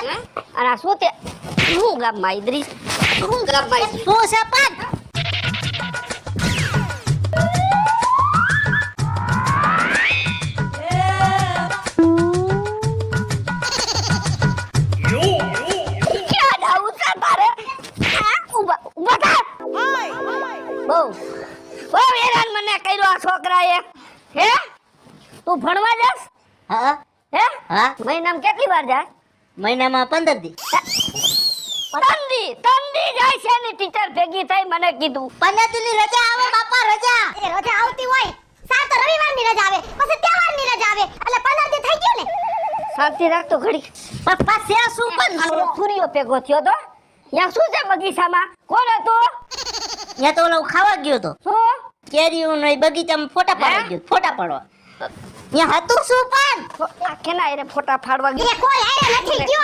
અને આ શું તે હું ગામમાં ઇદ્રીસ હું ગામમાં શું છે પણ ક્યાં જાવું છે તારે ઉભા ઉભા થા બહુ હેરાન મને કર્યો આ છોકરાએ હે તું ભણવા જાસ હા હે હા મહિનામાં કેટલી વાર જાય મહિનામાં 15 દી તંદી જાય છે ને ટીચર ભેગી થઈ મને કીધું 15 દીની રજા આવે બાપા રજા એ રજા આવતી હોય સાત રવિવારની રજા આવે પછી તહેવારની રજા આવે એટલે 15 દી થઈ ગયું ને શાંતિ રાખતો ઘડી પપ્પા છે શું પણ આનો ફુરીઓ ભેગો થયો તો યા શું છે બગીચામાં કોણ હતું યા તો ઓલો ખાવા ગયો તો શું કેરીઓ નો બગીચામાં ફોટા પાડવા ગયો ફોટા પાડવા યા હતું શું પણ આ કેના એને ફોટા ફાડવા એ ગયો કોઈ આયા નથી ગયો